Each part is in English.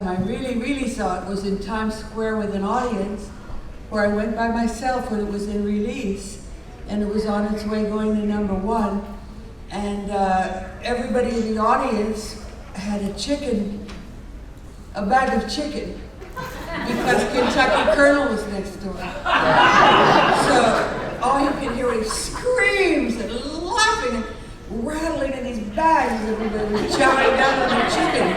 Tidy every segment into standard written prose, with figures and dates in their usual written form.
I really saw it was in Times Square with an audience, where I went by myself when it was in release, and it was on its way going to #1, and everybody in the audience had a bag of chicken, because Kentucky Colonel was next door. So all you could hear was screams and laughing and rattling in these bags, and everybody was chowing down on their chicken.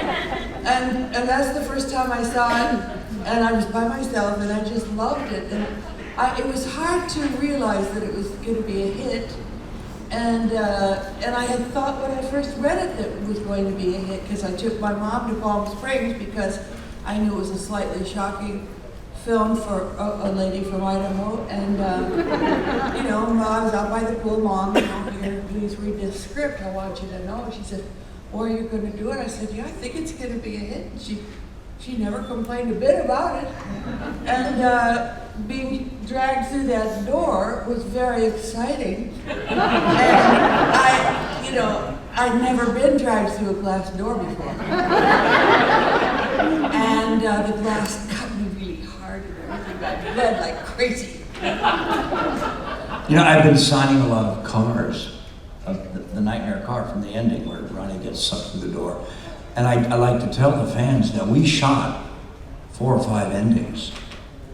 And that's the first time I saw it, and I was by myself, and I just loved it. And it was hard to realize that it was going to be a hit. And I had thought when I first read it that it was going to be a hit, because I took my mom to Palm Springs because I knew it was a slightly shocking film for a lady from Idaho. And you know, I was out by the pool, Mom, here, please read this script, I want you to know. She said, "Well, are you going to do it?" I said, "Yeah, I think it's going to be a hit." And she never complained a bit about it. And being dragged through that door was very exciting. And I'd never been dragged through a glass door before. And the glass cut me really hard, and everything. I bled like crazy. You know, I've been signing a lot of cars, the nightmare car from the ending where Ronnie gets sucked through the door. And I like to tell the fans that we shot 4 or 5 endings.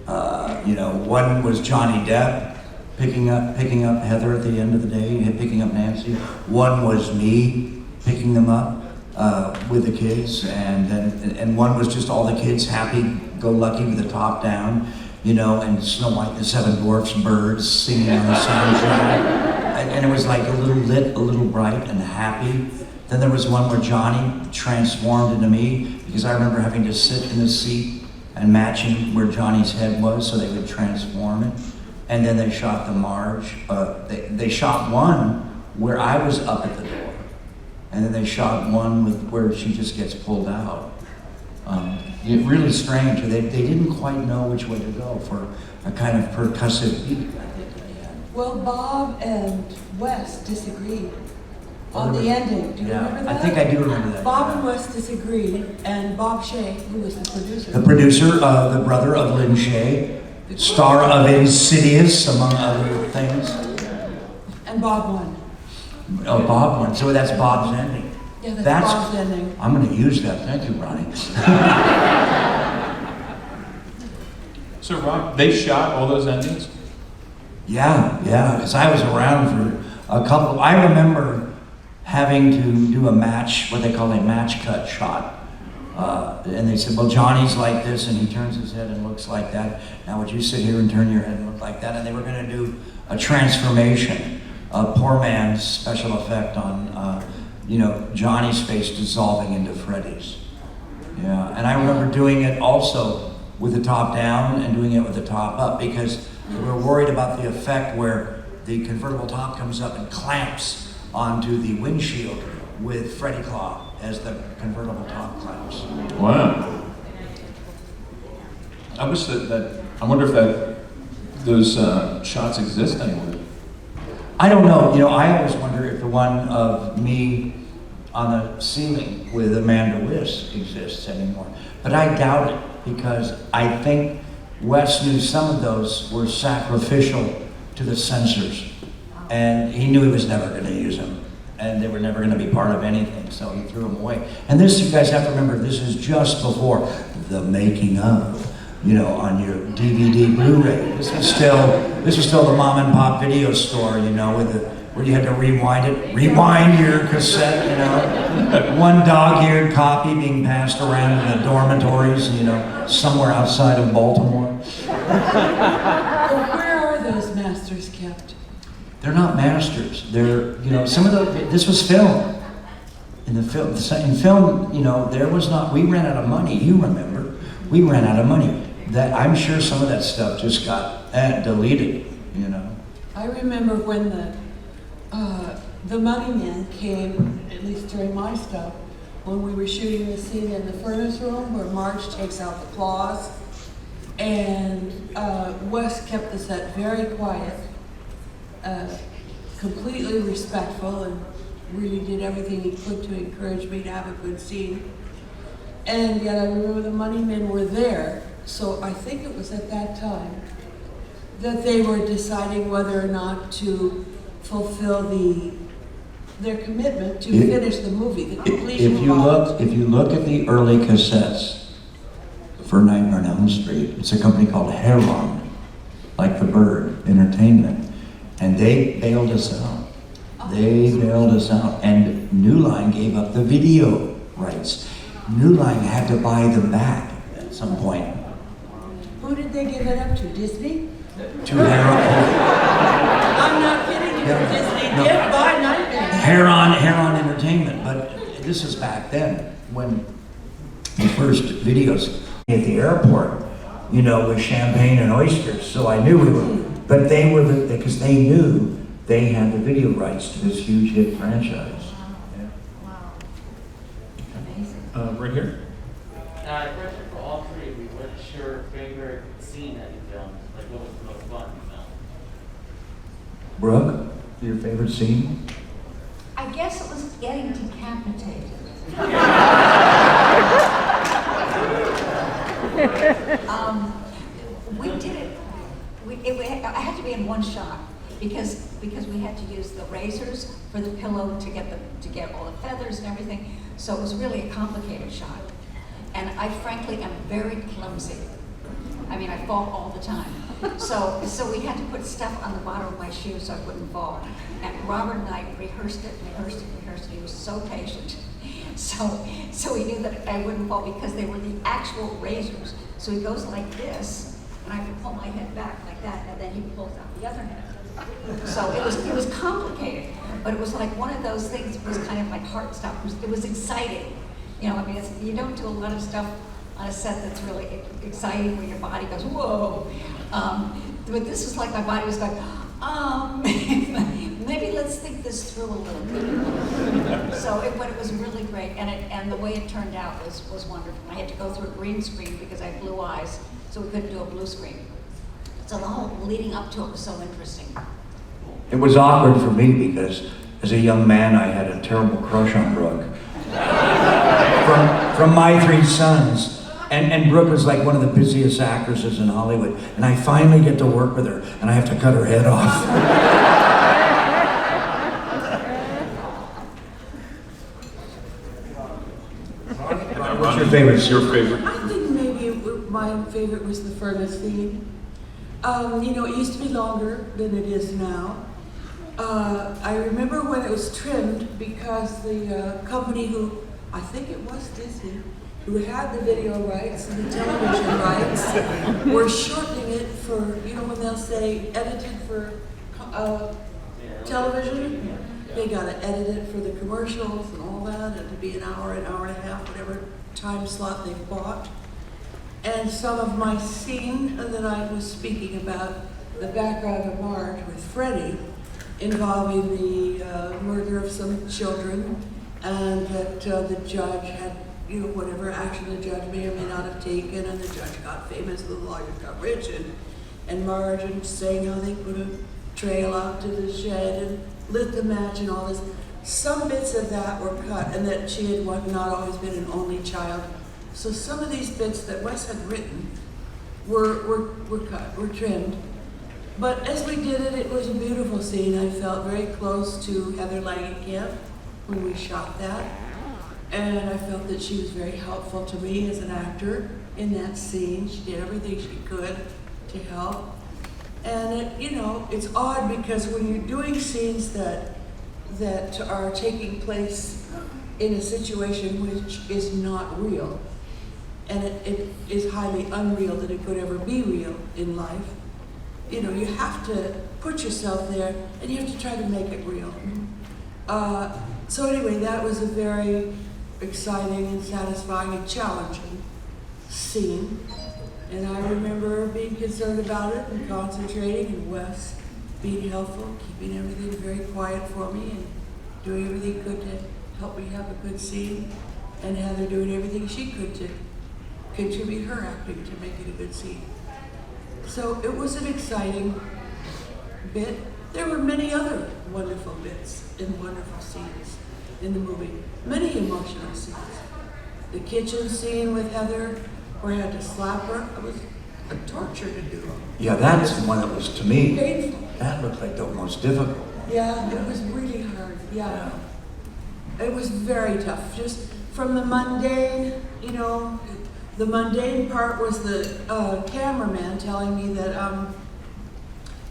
One was Johnny Depp picking up Heather at the end of the day, picking up Nancy. One was me picking them up with the kids, and one was just all the kids happy-go-lucky with the top down, and Snow White and the Seven Dwarfs birds singing on the soundtrack. And it was like a little lit, a little bright and happy. Then there was one where Johnny transformed into me, because I remember having to sit in the seat and matching where Johnny's head was so they would transform it. And then they shot the Marge. They shot one where I was up at the door. And then they shot one where she just gets pulled out. Really strange. They didn't quite know which way to go for a kind of percussive beat. Well, Bob and Wes disagreed on the ending. Do you remember that? I think I do remember that. Bob and Wes disagreed, and Bob Shea, who was the producer. The producer, the brother of Lynn Shea, star of Insidious, among other things. And Bob won. Oh, Bob won. So that's Bob's ending. Yeah, that's Bob's ending. I'm going to use that. Thank you, Ronnie. So, Rob, they shot all those endings? Yeah, because I was around for a couple. I remember having to do a match, what they call a match cut shot. And they said, well, Johnny's like this, and he turns his head and looks like that. Now would you sit here and turn your head and look like that? And they were going to do a transformation, a poor man's special effect on, Johnny's face dissolving into Freddy's. Yeah, and I remember doing it also with the top down and doing it with the top up, because we were worried about the effect where the convertible top comes up and clamps onto the windshield with Freddy Claw as the convertible top clamps. Wow. I wish I wonder if those shots exist anymore. I don't know. I always wonder if the one of me on the ceiling with Amanda Wiss exists anymore. But I doubt it, because I think Wes knew some of those were sacrificial to the censors. And he knew he was never going to use them. And they were never going to be part of anything, so he threw them away. And this, you guys have to remember, this is just before the making of, on your DVD Blu-ray. This was still the mom and pop video store, where you had to rewind your cassette, one dog-eared copy being passed around in the dormitories, somewhere outside of Baltimore. Well, where are those masters kept? They're not masters. They're, this was film. In film, there was not, we ran out of money, you remember. We ran out of money. I'm sure some of that stuff just got deleted, I remember when the Money Man came, at least during my stuff, when we were shooting the scene in the furnace room where Marge takes out the claws, and Wes kept the set very quiet, completely respectful, and really did everything he could to encourage me to have a good scene. And yet I remember the money men were there, so I think it was at that time that they were deciding whether or not to fulfill their commitment to finish the movie, the completion bond. If you look at the early cassettes for Nightmare on Elm Street, it's a company called Heron, like the bird, entertainment, and they bailed us out. They bailed us out, and New Line gave up the video rights. New Line had to buy them back at some point. Who did they give it up to? Disney? To Heron. I'm not kidding you. No, Disney no. did buy Nightmare. Heron Entertainment, but this is back then when the first videos at the airport, you know, with champagne and oysters. So I knew we were, but they were because they knew they had the video rights to this huge hit franchise. Wow. Amazing. Right here. Question for all three of you. What's your favorite scene that you filmed? Like, what was the most fun you filmed? Brooke, your favorite scene? I guess it was getting decapitated. We did it. I had to be in one shot because we had to use the razors for the pillow to get all the feathers and everything. So it was really a complicated shot. And I frankly am very clumsy. I mean, I fall all the time. So we had to put stuff on the bottom of my shoes so I wouldn't fall. And Robert and I rehearsed it. He was so patient. So he knew that I wouldn't fall because they were the actual razors. So he goes like this, and I would pull my head back like that, and then he pulls out the other head. So it was complicated, but it was like one of those things. It was kind of like heart stop. It was exciting. You know, I mean, you don't do a lot of stuff on a set that's really exciting where your body goes, whoa. But this was like my body was going, maybe let's think this through a little bit. But it was really great, and the way it turned out was wonderful. I had to go through a green screen because I had blue eyes, so we couldn't do a blue screen. So the whole leading up to it was so interesting. It was awkward for me because as a young man I had a terrible crush on Brooke. From My Three Sons. And Brooke was like one of the busiest actresses in Hollywood. And I finally get to work with her, and I have to cut her head off. What's your favorite? Your favorite? I think maybe my favorite was the furnace scene. You know, it used to be longer than it is now. I remember when it was trimmed because the company who, I think it was Disney, who had the video rights and the television rights, were shortening it for, you know, when they'll say edited for television, they got to edit it for the commercials and all that, and to be an hour and a half, whatever time slot they bought. And some of my scene that I was speaking about, the background of Marge with Freddy, involving the murder of some children, and that the judge had, you know, whatever action the judge may or may not have taken, and the judge got famous, the lawyers got rich, and Marge and saying how they put a trail out to the shed and lit the match and all this. Some bits of that were cut, and that she had not always been an only child. So some of these bits that Wes had written were cut, were trimmed. But as we did it, it was a beautiful scene. I felt very close to Heather Langenkamp when we shot that. And I felt that she was very helpful to me as an actor in that scene. She did everything she could to help. And it, you know, it's odd because when you're doing scenes that are taking place in a situation which is not real, and it is highly unreal that it could ever be real in life, you know, you have to put yourself there and you have to try to make it real. So anyway, that was a very exciting and satisfying and challenging scene. And I remember being concerned about it and concentrating, and Wes being helpful, keeping everything very quiet for me and doing everything he could to help me have a good scene, and Heather doing everything she could to contribute her acting to make it a good scene. So it was an exciting bit. There were many other wonderful bits and wonderful scenes in the movie, many emotional scenes. the kitchen scene with Heather, where I had to slap her. It was a torture to do. Yeah, that's the one that was, to me, Painful. that looked like the most difficult one. Yeah, it was really hard, yeah. It was very tough, just from the mundane, you know, the mundane part was the cameraman telling me that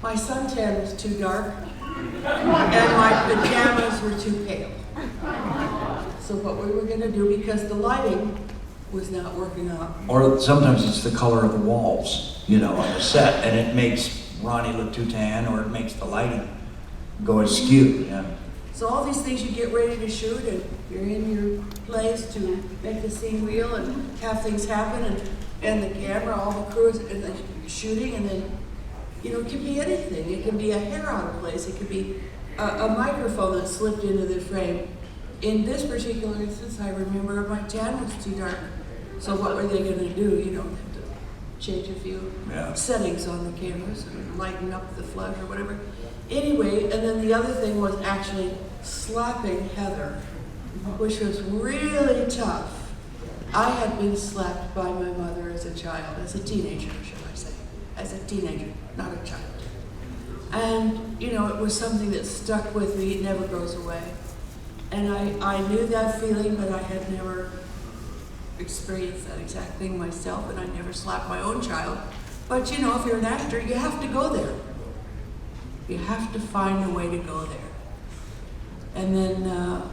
my suntan was too dark and my pajamas were too pale. So what we were gonna do, because the lighting was not working out. Or sometimes it's the color of the walls, you know, on the set, and it makes Ronnie look too tan, or it makes the lighting go askew, yeah. So all these things you get ready to shoot, and you're in your place to make the scene real and have things happen, and the camera, all the crews, and the shooting, and then, you know, it can be anything. It can be a hair out of place. It could be a microphone that slipped into the frame. In this particular instance, I remember my tan was too dark. So what were they gonna do? You know, have to change a few settings on the cameras and lighten up the flash or whatever. Anyway, and then the other thing was actually slapping Heather, which was really tough. I had been slapped by my mother as a child, as a teenager, should I say. As a teenager, not a child. And, you know, it was something that stuck with me, it never goes away. And I knew that feeling, but I had never experienced that exact thing myself, and I never slapped my own child. But, you know, if you're an actor, you have to go there. You have to find a way to go there. And then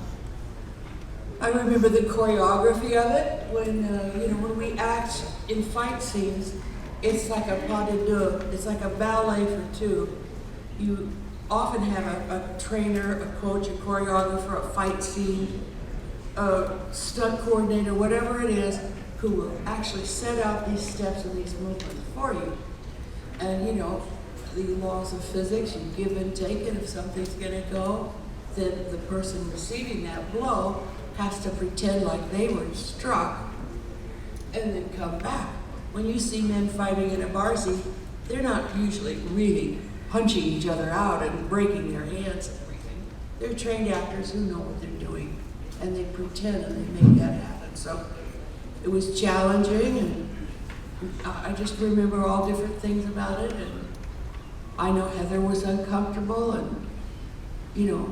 I remember the choreography of it when, you know, when we act in fight scenes, it's like a pas de deux. It's like a ballet for two. You often have a trainer, a coach, a choreographer, a fight scene, a stunt coordinator, whatever it is, who will actually set out these steps and these movements for you. And, you know, the laws of physics, you give and take, and if something's gonna go, then the person receiving that blow has to pretend like they were struck and then come back. When you see men fighting in a bar scene, they're not usually really punching each other out and breaking their hands and everything. They're trained actors who know what they're doing, and they pretend and they make that happen. So it was challenging, and I just remember all different things about it. And I know Heather was uncomfortable, and you know.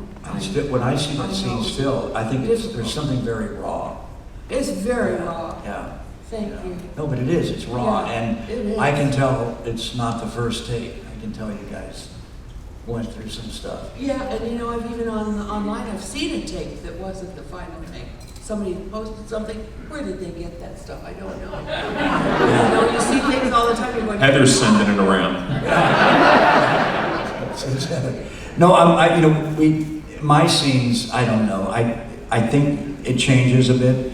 When I see that scene still, I think there's something very raw. It's very raw. Yeah. Thank you. No, but it is. It's raw, Yeah, and it is. I can tell it's not the first take. I can tell you guys went through some stuff. Yeah, and you know, I've even online, I've seen a take that wasn't the final take. Somebody posted something. Where did they get that stuff? I don't know. You know, you see things all the time. You're going, Heather's sending it around. No, you know, my scenes, I don't know. I think it changes a bit.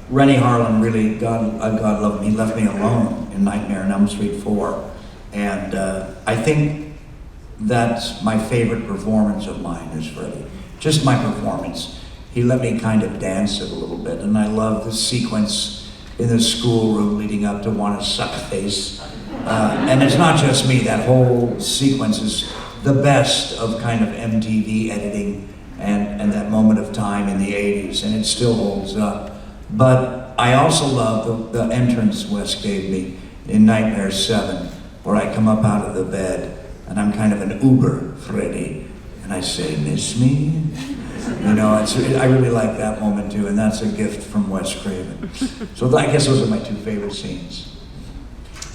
Rennie Harlan really, God love him, he left me alone in Nightmare on Elm Street 4. And I think that's my favorite performance of mine is Freddy. Just my performance. He let me kind of dance it a little bit, and I love the sequence in the schoolroom leading up to Wanna Suck Face. And it's not just me, that whole sequence is the best of kind of MTV editing and that moment of time in the 80s, and it still holds up. But I also love the entrance Wes gave me in Nightmare 7, where I come up out of the bed, and I'm kind of an Uber Freddy, and I say, "Miss me?" You know, I really like that moment too, and that's a gift from Wes Craven. So I guess those are my two favorite scenes.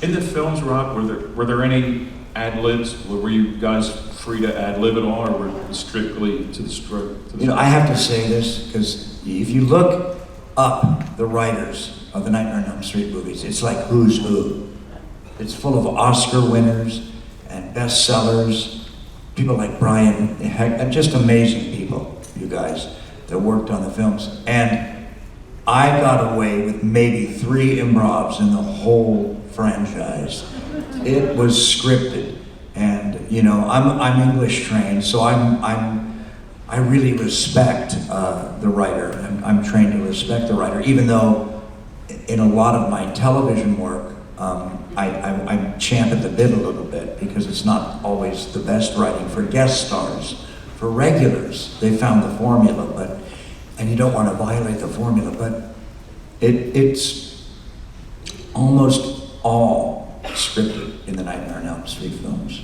In the films, Rob, were there any ad-libs? Were you guys free to ad-lib at all, or were you strictly to the script? You know, I have to say this, because if you look up the writers of the Nightmare on Elm Street movies, it's like who's who. It's full of Oscar winners and bestsellers, people like Brian, just amazing people, you guys, that worked on the films. And I got away with maybe 3 improvs in the whole franchise. It was scripted, and you know, I'm English trained, so I really respect the writer. I'm trained to respect the writer, even though in a lot of my television work, I champ at the bit a little bit because it's not always the best writing for guest stars. For regulars, they found the formula, and you don't want to violate the formula, but It's almost all scripted in the Nightmare on Elm Street films.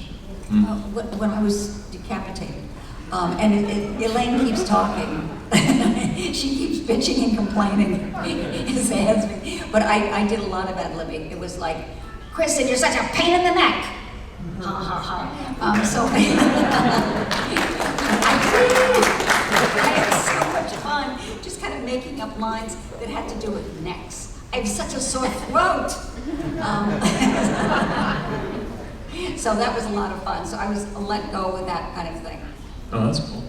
When I was decapitated, and Elaine keeps talking. She keeps bitching and complaining. Says me. But I did a lot of ad-libbing. It was like, Kristen, you're such a pain in the neck. Ha ha ha. So I had so much fun just kind of making up lines that had to do with necks. I have such a sore throat. So that was a lot of fun. So I was let go with that kind of thing. Oh, that's cool.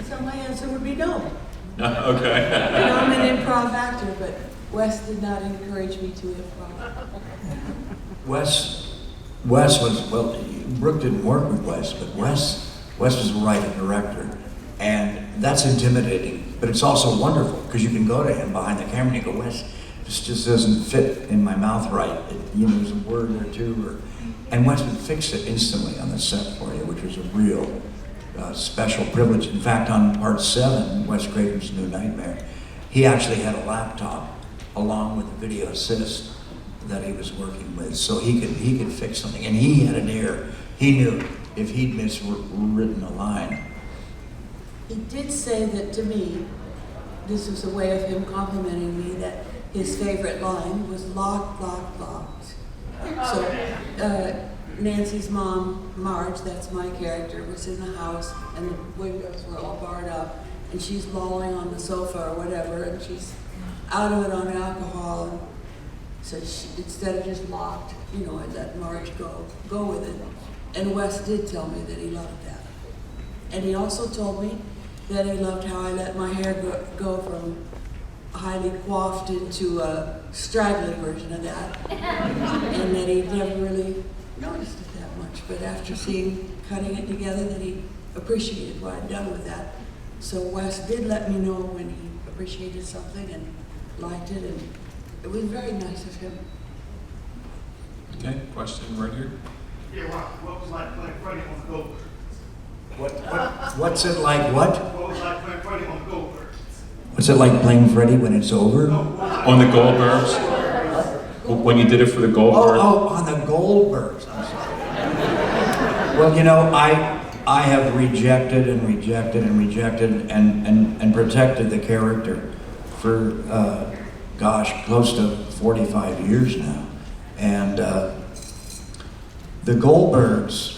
So my answer would be no. Okay. I'm an improv actor, but Wes did not encourage me to improv. Wes was, well, Brooke didn't work with Wes, but Wes was a writer director, and that's intimidating, but it's also wonderful, because you can go to him behind the camera and you go, Wes, this just doesn't fit in my mouth right, there's a word or two, and Wes would fix it instantly on the set for you, which was a real special privilege. In fact, on part 7, Wes Craven's New Nightmare, he actually had a laptop along with the video assist that he was working with, so he could fix something, and he had an ear. He knew if he'd miswritten a line. He did say that to me, this was a way of him complimenting me, that his favorite line was locked, locked, locked. So Nancy's mom, Marge, that's my character, was in the house and the windows were all barred up and she's lolling on the sofa or whatever and she's out of it on alcohol. And so instead of just locked, I let Marge go with it. And Wes did tell me that he loved that. And he also told me that he loved how I let my hair go from highly coiffed into a straggly version of that. And that he never really noticed it that much. But after cutting it together, that he appreciated what I'd done with that. So Wes did let me know when he appreciated something and liked it, and it was very nice of him. Okay, question right here. Yeah, what was like playing Freddy on the Goldberg? What's it like what? What was like playing Freddy on the Goldberg? What's it like playing Freddy when it's over? On the Goldbergs? When you did it for the Goldberg? Oh, on the Goldbergs. I'm sorry. Well, I have rejected and rejected and rejected and protected the character for, close to 45 years now. And the Goldbergs,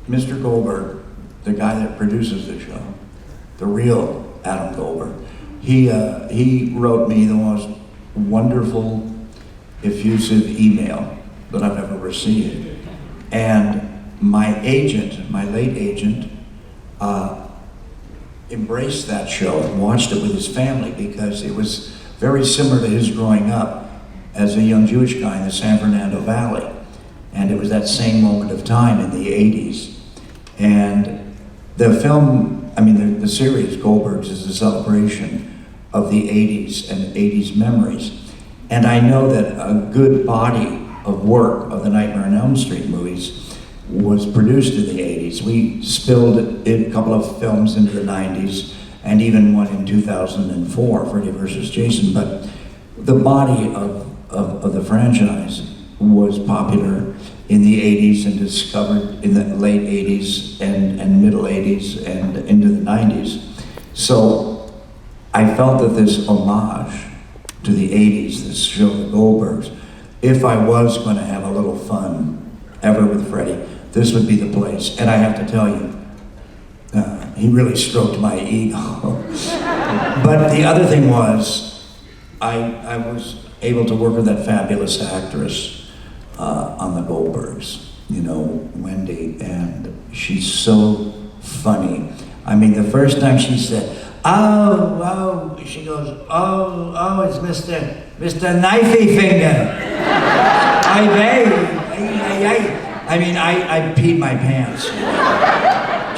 Mr. Goldberg, the guy that produces the show, the real Adam Goldberg, he wrote me the most wonderful, effusive email that I've ever received. And my agent, my late agent, embraced that show and watched it with his family because it was very similar to his growing up as a young Jewish guy in the San Fernando Valley. And it was that same moment of time in the 80s. And the film, the series Goldbergs is a celebration of the 80s and 80s memories. And I know that a good body of work of the Nightmare on Elm Street movies was produced in the 80s. We spilled a couple of films into the 90s and even one in 2004, Freddy vs. Jason. But the body of the franchise was popular in the 80s and discovered in the late 80s and middle 80s and into the 90s. So I felt that this homage to the 80s, this show, The Goldbergs, if I was going to have a little fun ever with Freddy, this would be the place. And I have to tell you, he really stroked my ego. But the other thing was, I was able to work with that fabulous actress on The Goldbergs, Wendy, and she's so funny. The first time she said, oh, she goes, oh, it's Mr. Knifey Finger. I peed my pants.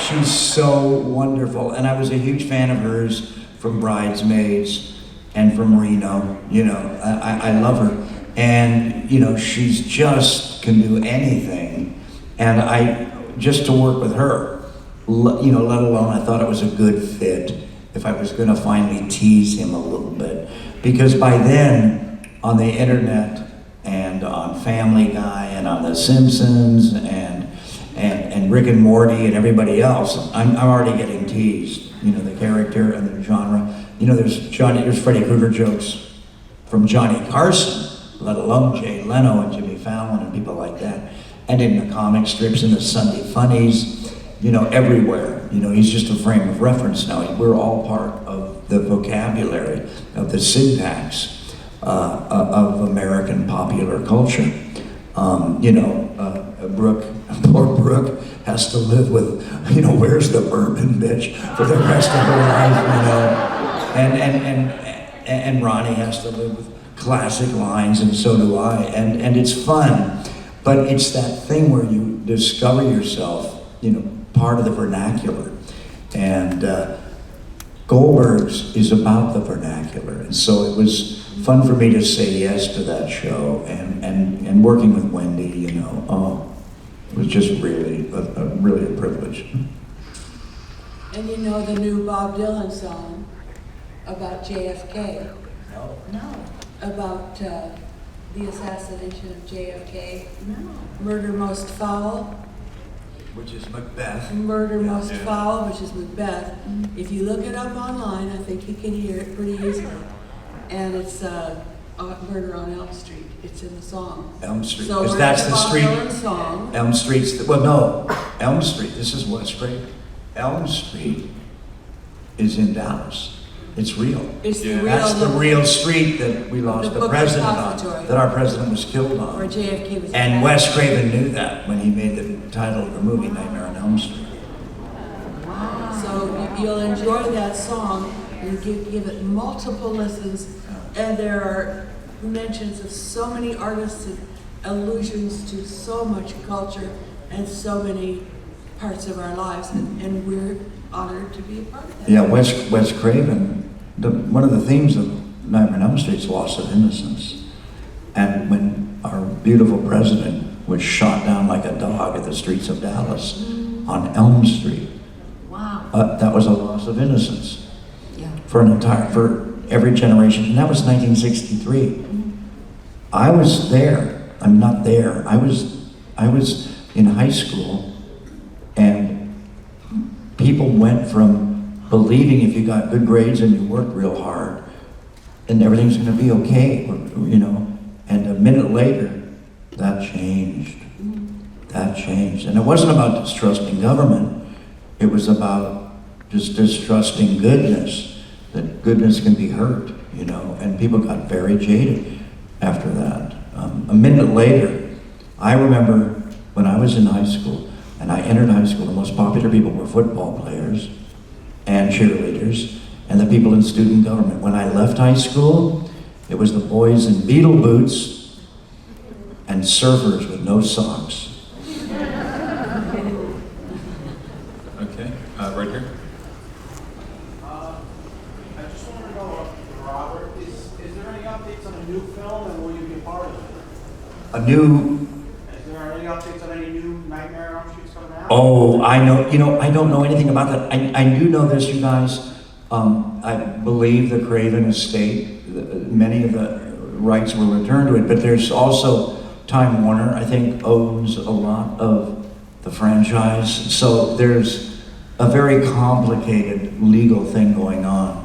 She's so wonderful, and I was a huge fan of hers from Bridesmaids and from Reno. I love her, and she's just can do anything, and just to work with her, let alone I thought it was a good fit, if I was gonna finally tease him a little bit. Because by then, on the internet and on Family Guy and on The Simpsons and Rick and Morty and everybody else, I'm already getting teased. You know, the character and the genre. You know, there's Freddy Krueger jokes from Johnny Carson, let alone Jay Leno and Jimmy Fallon and people like that. And in the comic strips and the Sunday funnies, you know, everywhere. You know, he's just a frame of reference now. We're all part of the vocabulary, of the syntax of American popular culture. You know, poor Brooke has to live with, you know, where's the bourbon, bitch, for the rest of her life, you know. And Ronnie has to live with classic lines, and so do I. And it's fun, but it's that thing where you discover yourself, you know, part of the vernacular. And Goldberg's is about the vernacular. And so it was fun for me to say yes to that show, and working with Wendy, you know, it was just really really a privilege. And you know the new Bob Dylan song about JFK? No, About the assassination of JFK? no. Murder Most Foul? Which is Macbeth. Murder Most Yeah. Foul, which is Macbeth. If you look it up online, I think you can hear it pretty easily. And it's Murder on Elm Street. It's in the song. Elm Street, So because we're that's in the Bob street. Dylan song. Elm Street's, well, no, Elm Street, this is Wes Craven. Elm Street is in Dallas. It's real. It's the Yeah. real. That's the real street that we lost The the president on, Repository. that our president was killed Where on. JFK was. And Wes Craven knew that when he made the title of the movie, Nightmare on Elm Street. So you'll enjoy that song, and give it multiple listens, and there are mentions of so many artists and allusions to so much culture and so many parts of our lives, and we're honored to be a part of that. Yeah, Wes Craven, one of the themes of Nightmare on Elm Street is loss of innocence. And when our beautiful president was shot down like a dog at the streets of Dallas on Elm Street, Wow. that was a loss of innocence Yeah. for every generation. And that was 1963. I was there. I'm not there. I was in high school, and people went from believing if you got good grades and you worked real hard, and everything's going to be okay, you know. And a minute later, that changed. That changed. And it wasn't about distrusting government. It was about just distrusting goodness, that goodness can be hurt, you know. And people got very jaded after that. A minute later, I remember when I was in high school, and I entered high school, the most popular people were football players and cheerleaders and the people in student government. When I left high school, it was the boys in Beetle boots and surfers with no socks. Okay, right here. I just wanted to know, Robert, is there any updates on a new film, and will you be a part of it? Is there any updates on any new Nightmare on Elm Street's coming out? Oh, I know, you know, I don't know anything about that. I do know this, you guys. I believe the Craven estate, many of the rights were returned to it, but there's also Time Warner, I think, owns a lot of the franchise. So there's a very complicated legal thing going on.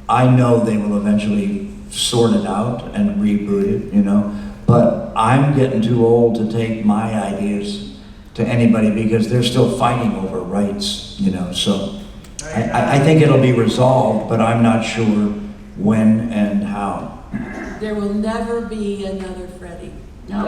I know they will eventually sort it out and reboot it, you know, but I'm getting too old to take my ideas to anybody because they're still fighting over rights, you know, so I think it'll be resolved, but I'm not sure when and how. There will never be another Freddy. No.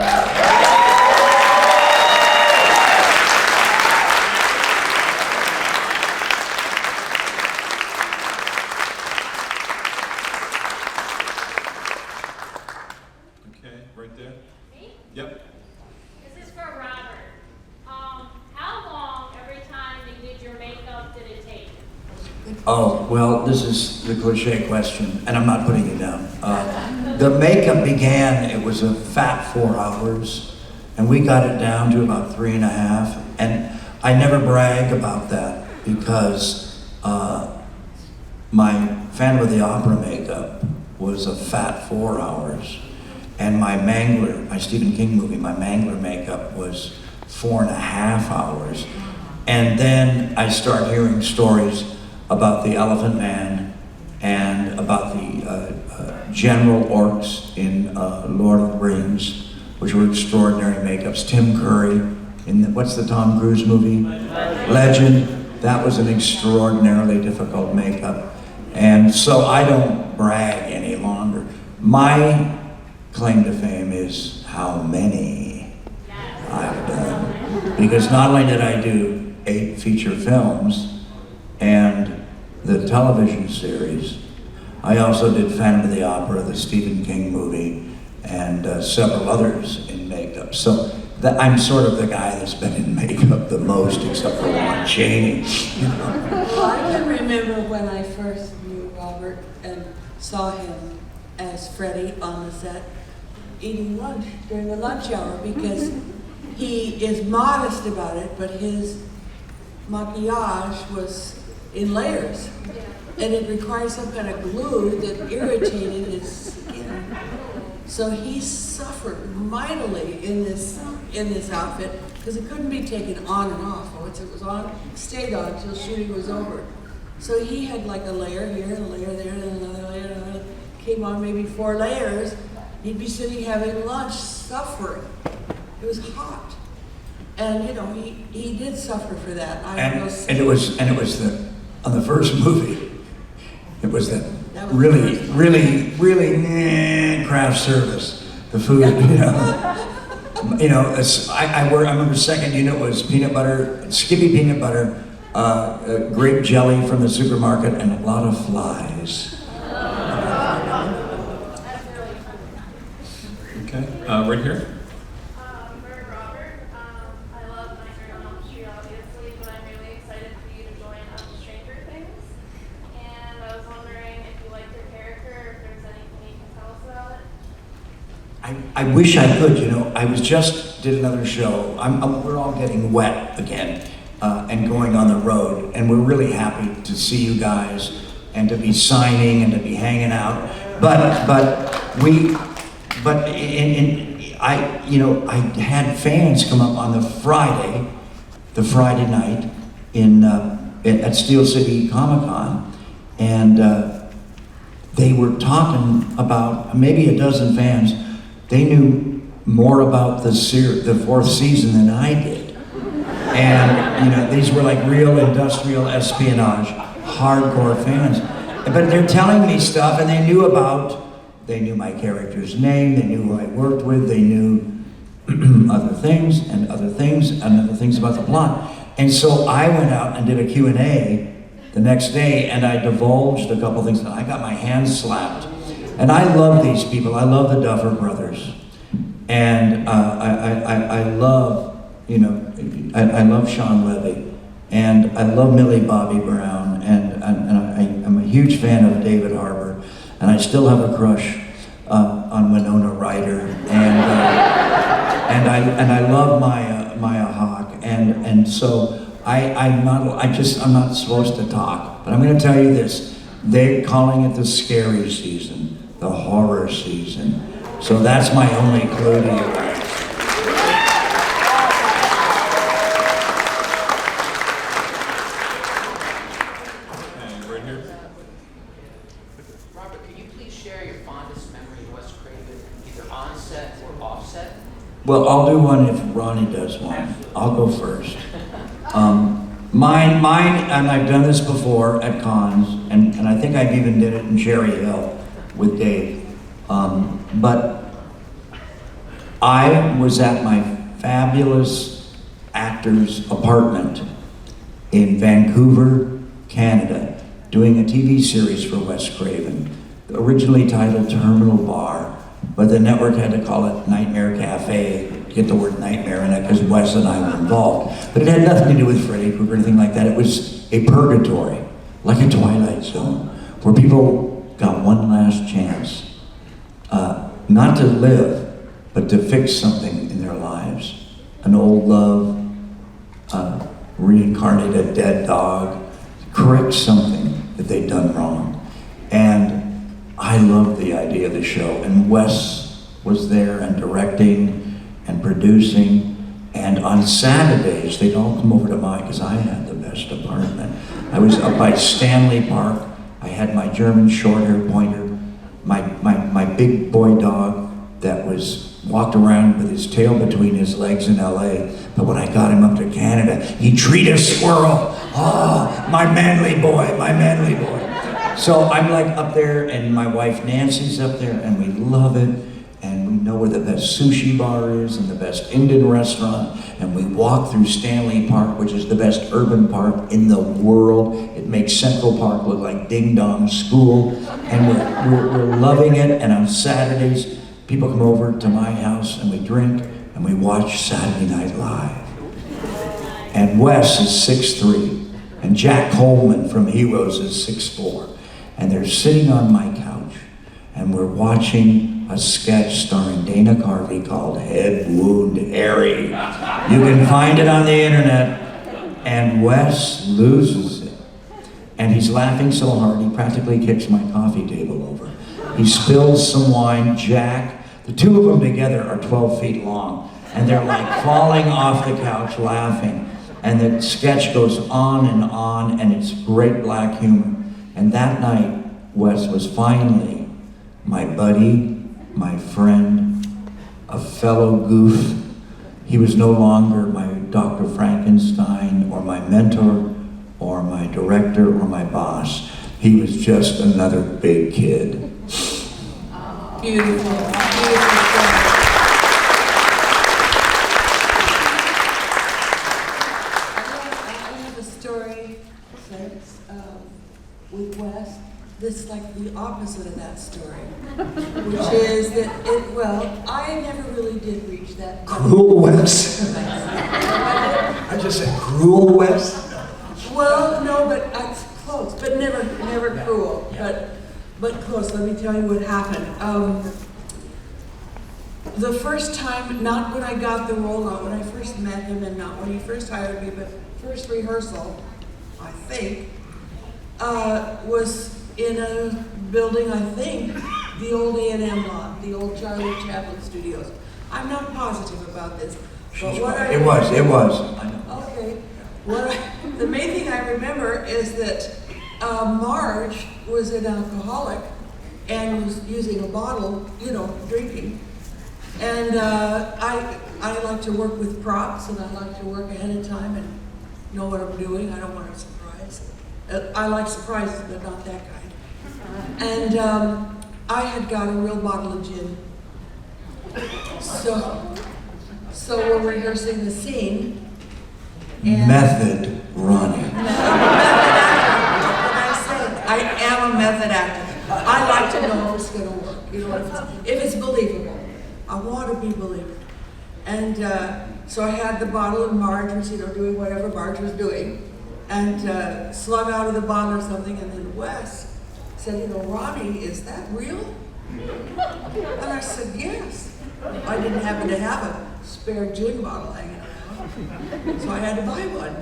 Okay, right there. Me? Yep. This is for Robert. How long every time you did your makeup did it take? Oh, well, this is the cliche question, and I'm not putting it down. The makeup began, it was a fat 4 hours, and we got it down to about 3.5. And I never brag about that because my Phantom of the Opera makeup was a fat 4 hours. And my Mangler, my Stephen King movie, my Mangler makeup was 4.5 hours. And then I start hearing stories about the Elephant Man and about the general orcs in Lord of the Rings, which were extraordinary makeups. Tim Curry in what's the Tom Cruise movie? Legend. That was an extraordinarily difficult makeup. And so I don't brag any longer. My claim to fame is how many I've done. Because not only did I do 8 feature films and the television series, I also did Phantom of the Opera, the Stephen King movie, and several others in makeup. So I'm sort of the guy that's been in makeup the most, except for Lon Chaney. Well, I can remember when I first knew Robert and saw him as Freddy on the set eating lunch during the lunch hour, because he is modest about it, but his maquillage was in layers. And it required some kind of glue that irritated his skin. So he suffered mightily in this outfit, because it couldn't be taken on and off. Once it was on, it stayed on until shooting was over. So he had like a layer here, and a layer there, and another layer, and another. Came on maybe 4 layers. He'd be sitting having lunch, suffering. It was hot. And you know, he did suffer for that. And it was on the first movie, it was that really craft service. The food, I remember second unit was peanut butter, Skippy peanut butter, grape jelly from the supermarket, and a lot of flies. Okay, right here. For Robert, I love Nightmare on Elm Street, obviously, but I'm really excited for you to join Stranger Things. And I was wondering if you liked your character, or if there's anything you can tell us about it. I wish I could, I was just did another show. We're all getting wet again and going on the road, and we're really happy to see you guys and to be signing and to be hanging out. I had fans come up on the Friday night at Steel City Comic-Con, and they were talking about, maybe a dozen fans, they knew more about the 4th season than I did. And these were like real industrial espionage, hardcore fans. But they're telling me stuff, and they knew my character's name, they knew who I worked with, they knew other things about the plot. And so I went out and did a Q&A the next day, and I divulged a couple things, and I got my hands slapped. And I love these people. I love the Duffer Brothers. And I love, I love Sean Levy, and I love Millie Bobby Brown, and I'm a huge fan of David Harbour. And I still have a crush on Winona Ryder, and I love Maya Hawke, and so I'm not supposed to talk, but I'm going to tell you this: they're calling it the scary season, the horror season. So that's my only clue to you guys. Robert, could you please share your fondest memory of Wes Craven, either on set or off set? Well, I'll do one if Ronnie does one. I'll go first. Mine, and I've done this before at cons, and I think I've even did it in Cherry Hill with Dave. But I was at my fabulous actor's apartment in Vancouver, Canada, doing a TV series for Wes Craven, originally titled Terminal Bar, but the network had to call it Nightmare Cafe to get the word nightmare in it, because Wes and I were involved. But it had nothing to do with Freddy Krueger or anything like that. It was a purgatory, like a Twilight Zone, where people got one last chance, not to live, but to fix something in their lives. An old love, reincarnate a dead dog, correct something that they'd done wrong. And I loved the idea of the show. And Wes was there and directing and producing. And on Saturdays, they'd all come over to mine because I had the best apartment. I was up by Stanley Park. I had my German short-hair pointer, my big boy dog that walked around with his tail between his legs in LA. But when I got him up to Canada, he'd treat a squirrel. Oh, my manly boy, my manly boy. So I'm like up there, and my wife Nancy's up there, and we love it. And we know where the best sushi bar is and the best Indian restaurant. And we walk through Stanley Park, which is the best urban park in the world. It makes Central Park look like Ding Dong School. And we're loving it. And on Saturdays, people come over to my house and we drink and we watch Saturday Night Live. And Wes is 6'3", and Jack Coleman from Heroes is 6'4". And they're sitting on my couch and we're watching a sketch starring Dana Carvey called Head Wound Harry. You can find it on the internet. And Wes loses it. And he's laughing so hard he practically kicks my coffee table over. He spills some wine. Jack, the two of them together are 12 feet long. And they're like falling off the couch laughing. And the sketch goes on, and it's great black humor. And that night, Wes was finally my buddy, my friend, a fellow goof. He was no longer my Dr. Frankenstein or my mentor or my director or my boss. He was just another big kid. Beautiful, beautiful story. I have a story with Wes that's like the opposite of that story, which is that I never really did reach that. Cruel Wes? I just said cruel Wes? Well, no, but it's close, but never cruel, but close. Let me tell you what happened. The first time, not when I got the role, not when I first met him, and not when he first hired me, but first rehearsal, I think, was in a building, I think, the old A&M lot, the old Charlie Chaplin Studios. I'm not positive about this, but what It was. I know. Okay. The main thing I remember is that Marge was an alcoholic and was using a bottle, drinking. And I like to work with props, and I like to work ahead of time and know what I'm doing. I don't want a surprise. I like surprises, but not that kind. And I had got a real bottle of gin. So we're rehearsing the scene. Method Ronnie. Method actor. What did I say? I am a method actor. I like to know if it's going to work. If it's believable. I want to be believable. And so I had the bottle, and Marge was, doing whatever Marge was doing, and slug out of the bottle or something, and then Wes said, Ronnie, is that real? And I said, yes. I didn't happen to have a spare gin bottle hanging around, so I had to buy one,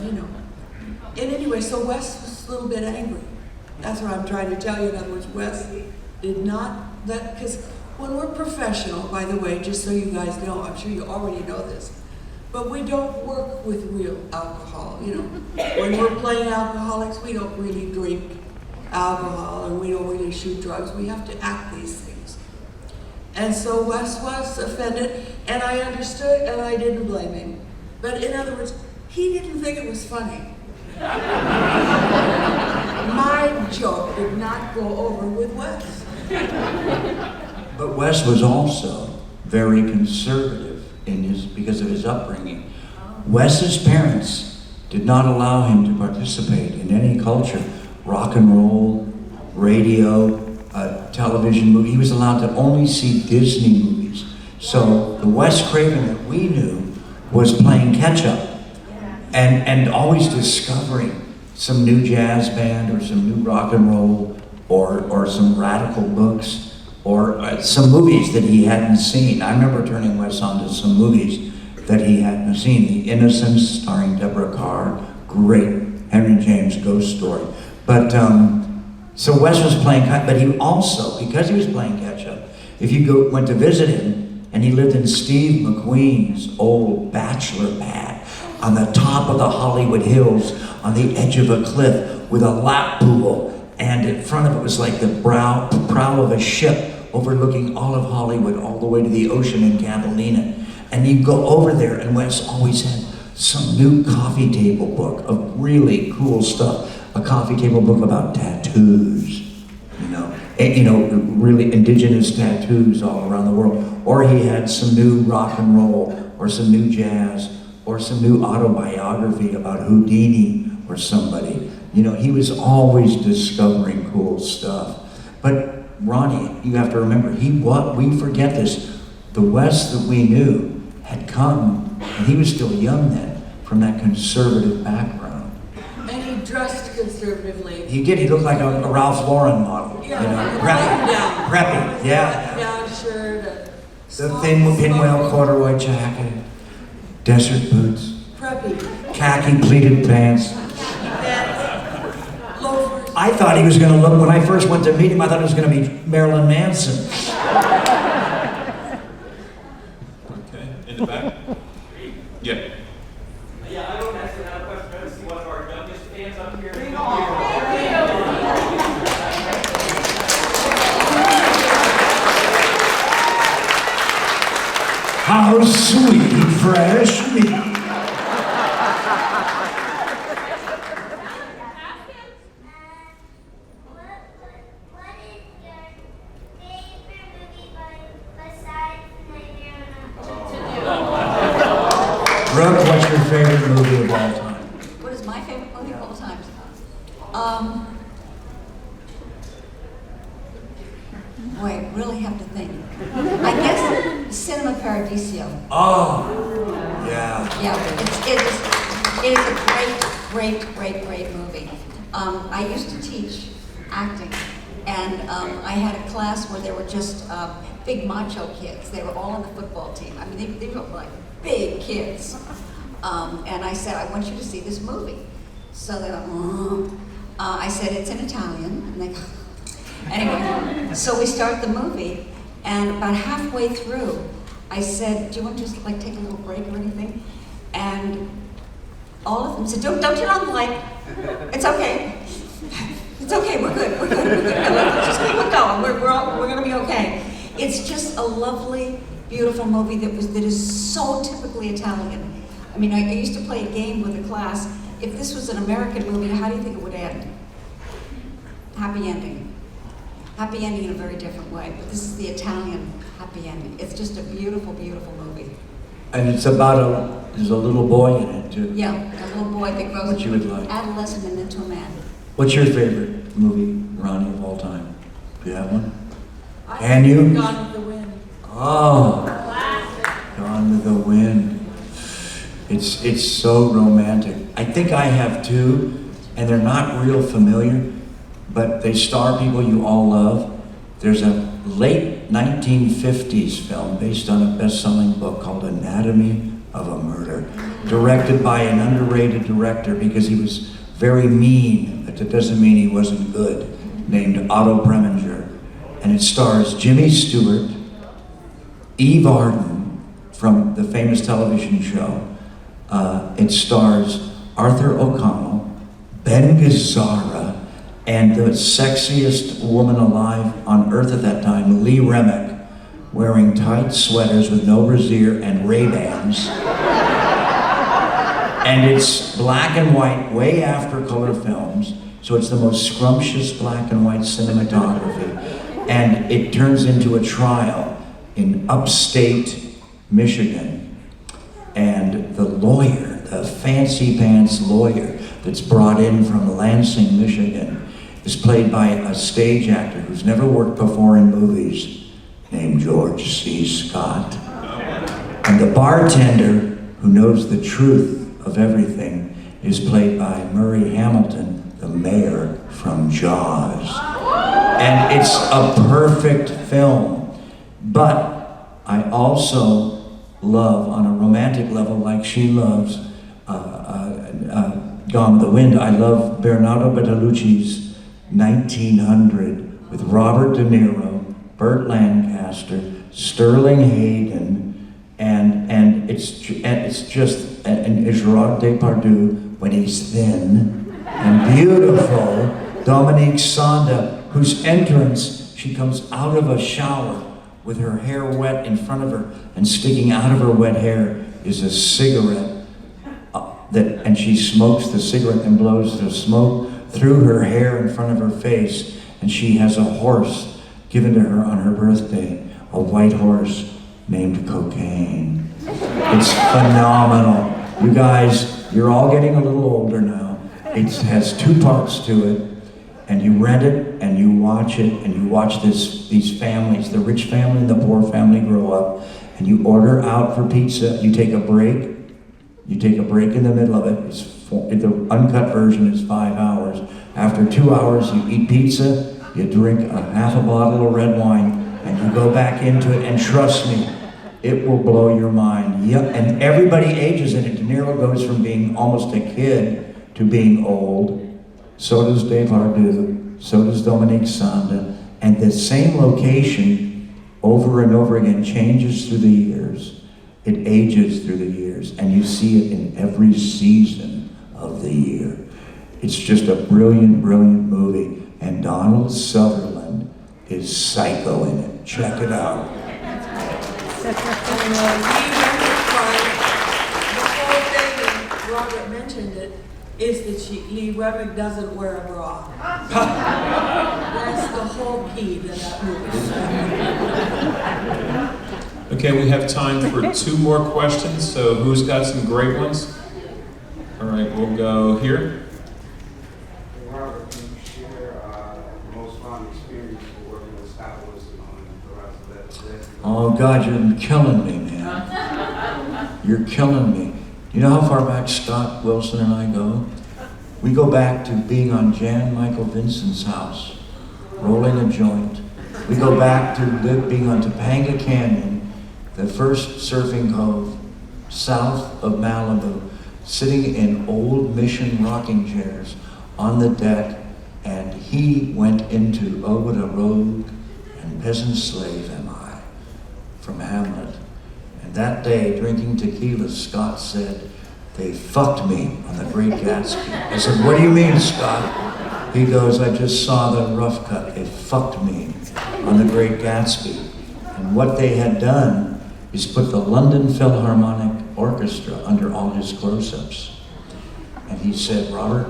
And anyway, so Wes was a little bit angry. That's what I'm trying to tell you. In other words, Wes did not, because when we're professional, by the way, just so you guys know, I'm sure you already know this, but we don't work with real alcohol, When we're playing alcoholics, we don't really drink alcohol, and we don't really shoot drugs. We have to act these things. And so Wes was offended, and I understood, and I didn't blame him. But in other words, he didn't think it was funny. My joke did not go over with Wes. But Wes was also very conservative because of his upbringing. Wes's parents did not allow him to participate in any culture, rock and roll, radio, television movie. He was allowed to only see Disney movies. So the Wes Craven that we knew was playing catch up and always discovering some new jazz band or some new rock and roll or some radical books or some movies that he hadn't seen. I remember turning Wes on to some movies that he hadn't seen. The Innocents, starring Deborah Carr, great Henry James ghost story. But So Wes was playing, but he also, because he was playing catch-up, if you went to visit him, and he lived in Steve McQueen's old bachelor pad on the top of the Hollywood Hills, on the edge of a cliff with a lap pool, and in front of it was like the prow of a ship overlooking all of Hollywood, all the way to the ocean in Catalina. And you'd go over there, and Wes always had some new coffee table book of really cool stuff. A coffee table book about tattoos, and, really indigenous tattoos all around the world. Or he had some new rock and roll, or some new jazz, or some new autobiography about Houdini or somebody. He was always discovering cool stuff. But Ronnie, you have to remember, we forget this, the Wes that we knew had come, and he was still young then, from that conservative background. And he dressed conservatively. He did, he looked like a Ralph Lauren model. Yeah, Preppy, yeah. Down shirt. The thin pinwheel corduroy jacket, desert boots, Preppy. khaki pleated pants. Loafers. I thought he was going to look, when I first went to meet him, I thought it was going to be Marilyn Manson. Okay, in the back? Yeah. Yeah, I don't actually have a question. I see one of our youngest fans up here. How sweet, fresh meat. Brooke, what's your favorite movie of all time? What is my favorite movie of all time? Boy, I really have to think. I guess Cinema Paradiso. Oh, yeah. Yeah, it is a great movie. I used to teach acting, and I had a class where there were just big macho kids. They were all on the football team. I mean, they were like big kids. And I said, I want you to see this movie. So they went, I said, it's in Italian. And they go, anyway, so we start the movie, and about halfway through, I said, do you want to just like take a little break or anything? And all of them said, don't turn on the light. It's okay. It's okay, we're good. Let's just keep it going. We're gonna be okay. It's just a lovely, beautiful movie that is so typically Italian. I mean, I used to play a game with a class. If this was an American movie, how do you think it would end? Happy ending. Happy ending in a very different way, but this is the Italian happy ending. It's just a beautiful, beautiful movie. And it's about there's a little boy in it too. Yeah, a little boy that grows What you would like. adolescent and into a man. What's your favorite movie, Ronnie, of all time? Do you have one? I Can you? Gone with the Wind. Oh, Gone with the Wind. It's so romantic. I think I have two, and they're not real familiar, but they star people you all love. There's a late 1950s film based on a best-selling book called Anatomy of a Murder, directed by an underrated director because he was very mean, but that doesn't mean he wasn't good, named Otto Preminger. And it stars Jimmy Stewart, Eve Arden from the famous television show. It stars Arthur O'Connell, Ben Gazzara, and the sexiest woman alive on earth at that time, Lee Remick, wearing tight sweaters with no brassiere and Ray-Bans. And it's black and white, way after color films, so it's the most scrumptious black and white cinematography. And it turns into a trial in upstate Michigan. And the lawyer, the fancy pants lawyer that's brought in from Lansing, Michigan, is played by a stage actor who's never worked before in movies, named George C. Scott. And the bartender, who knows the truth of everything, is played by Murray Hamilton, the mayor from Jaws. And it's a perfect film. But I also love, on a romantic level, like she loves Gone with the Wind, I love Bernardo Bertolucci's 1900 with Robert De Niro, Burt Lancaster, Sterling Hayden, and it's just Gerard Depardieu when he's thin, and beautiful Dominique Sanda, whose entrance, she comes out of a shower with her hair wet in front of her, and sticking out of her wet hair is a cigarette. And she smokes the cigarette and blows the smoke through her hair in front of her face. And she has a horse given to her on her birthday, a white horse named Cocaine. It's phenomenal. You guys, you're all getting a little older now. It has 2 parts to it. And you rent it, and you watch it, and you watch these families, the rich family and the poor family grow up, and you order out for pizza. You take a break. You take a break in the middle of it. The uncut version is 5 hours. After 2 hours, you eat pizza, you drink half a bottle of red wine, and you go back into it, and trust me, it will blow your mind. Yep. And everybody ages in it. De Niro goes from being almost a kid to being old. So does Depardieu, so does Dominique Sanda, and the same location over and over again changes through the years. It ages through the years, and you see it in every season of the year. It's just a brilliant, brilliant movie, and Donald Sutherland is psycho in it. Check it out. The whole thing, Robert mentioned it, is that Lee Remick doesn't wear a bra. That's the whole key to that movie. Okay, we have time for 2 more questions, so who's got some great ones? All right, we'll go here. Robert, can you share the most fun experience for working with Scott Wilson on the rest of that? Oh God, you're killing me, man. You're killing me. You know how far back Scott Wilson and I go? We go back to being on Jan Michael Vincent's house, rolling a joint. We go back to being on Topanga Canyon, the first surfing cove south of Malibu, sitting in old Mission rocking chairs on the deck, and he went into "Oh, what a rogue and peasant slave am I" from Hamlet. And that day, drinking tequila, Scott said, "They fucked me on The Great Gatsby." I said, "What do you mean, Scott?" He goes, "I just saw the rough cut. They fucked me on The Great Gatsby." And what they had done is put the London Philharmonic Orchestra under all his close-ups. And he said, "Robert,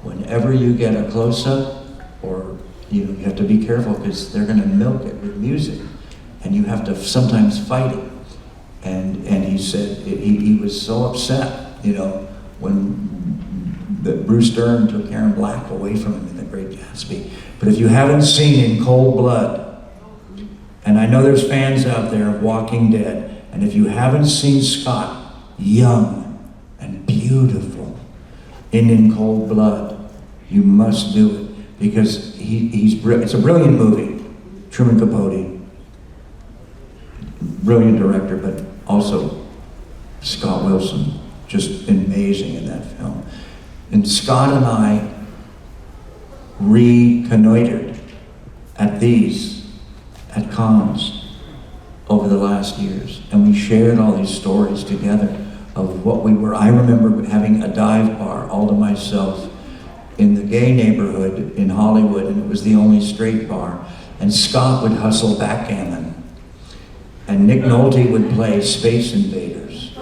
whenever you get a close-up, or you have to be careful because they're going to milk it with music, and you have to sometimes fight it." And he said he was so upset, when Bruce Dern took Karen Black away from him in The Great Gatsby. But if you haven't seen In Cold Blood, and I know there's fans out there of Walking Dead, and if you haven't seen Scott young and beautiful in Cold Blood, you must do it, because it's a brilliant movie. Truman Capote, brilliant director, but also Scott Wilson, just amazing in that film. And Scott and I reconnoitered at cons over the last years, and we shared all these stories together of what we were. I remember having a dive bar all to myself in the gay neighborhood in Hollywood, and it was the only straight bar, and Scott would hustle backgammon, and Nick Nolte would play Space Invaders,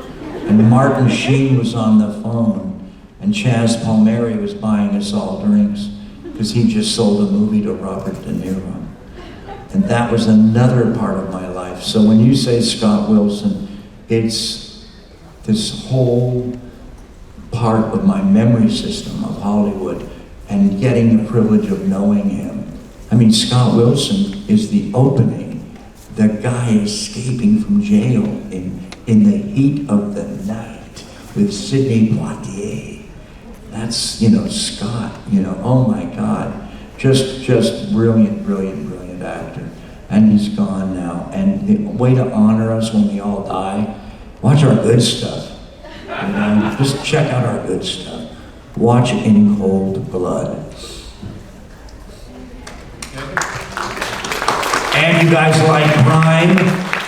and Martin Sheen was on the phone, and Chaz Palmieri was buying us all drinks because he just sold a movie to Robert De Niro. And that was another part of my life. So when you say Scott Wilson, it's this whole part of my memory system of Hollywood and getting the privilege of knowing him. I mean, Scott Wilson is the opening. The guy escaping from jail in the heat of the night with Sidney Poitier. That's, Scott, oh my God. Just brilliant, brilliant, brilliant actor. And he's gone now. And the way to honor us when we all die, watch our good stuff. Just check out our good stuff. Watch In Cold Blood. And you guys like crime,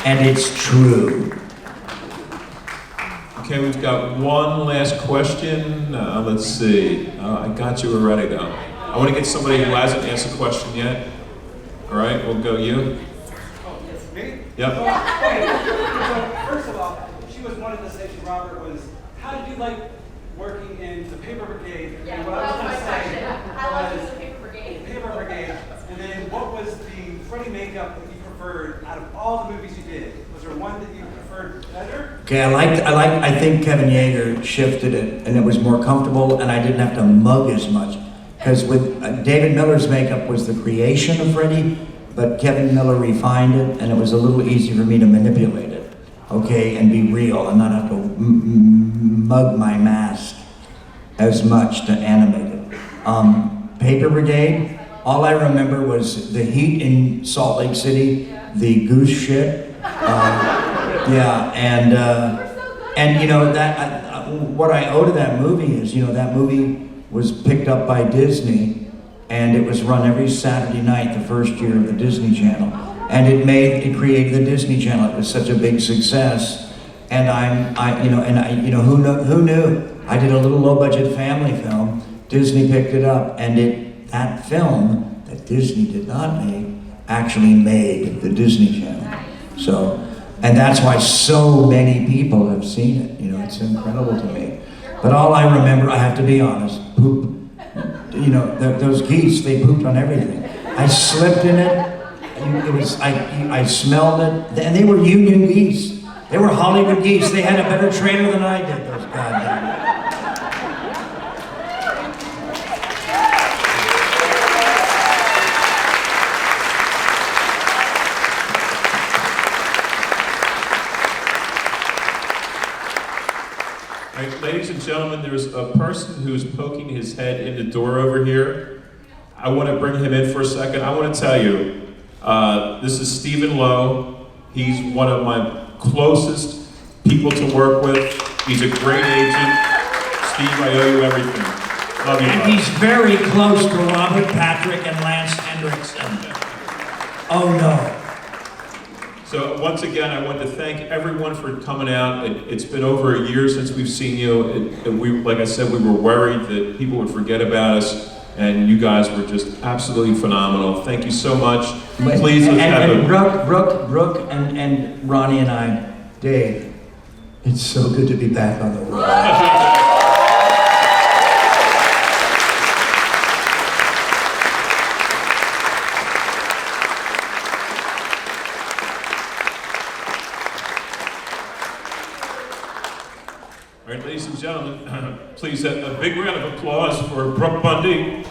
and it's true. Okay, we've got one last question. Let's see. I got you already, though. I want to get somebody who hasn't asked a question yet. All right, we'll go you. Oh, it's me? Yep. Okay, so first of all, she was wanted to say to Robert was, how did you like working in the paper brigade? Yeah, And what that I was my was going to say question. I love was the paper brigade. paper brigade, and then what was the Freddy makeup that you preferred out of all the movies you did? Was there one that you preferred better? Okay, I think Kevin Yeager shifted it, and it was more comfortable, and I didn't have to mug as much. Because with David Miller's makeup was the creation of Freddy, but Kevin Miller refined it, and it was a little easier for me to manipulate it, okay, and be real, and not have to mug my mask as much to animate it. Paper Brigade, all I remember was the heat in Salt Lake City, the goose shit, yeah, and you know that what I owe to that movie is, you know, that movie was picked up by Disney, and it was run every Saturday night the first year of the Disney Channel, and it created the Disney Channel. It was such a big success, and who knew? I did a little low-budget family film. Disney picked it up, and that film that Disney did not make actually made the Disney Channel. So, and that's why so many people have seen it. You know, it's incredible to me. But all I remember, I have to be honest, poop. You know, those geese, they pooped on everything. I slipped in it. I smelled it, and they were union geese. They were Hollywood geese. They had a better trainer than I did, those goddamn. All right, ladies and gentlemen, there's a person who's poking his head in the door over here. I want to bring him in for a second. I want to tell you, this is Stephen Lowe. He's one of my closest people to work with. He's a great agent. Steve, I owe you everything. Love you, And bud. he's very close to Robert Patrick and Lance Hendrickson. Oh no. So once again, I want to thank everyone for coming out. It's been over a year since we've seen you. Like I said, we were worried that people would forget about us, and you guys were just absolutely phenomenal. Thank you so much. Please, let's have and a... Brooke and Ronnie and I, Dave, it's so good to be back on the road. All right, ladies and gentlemen, please a big round of applause for Brooke Bundy.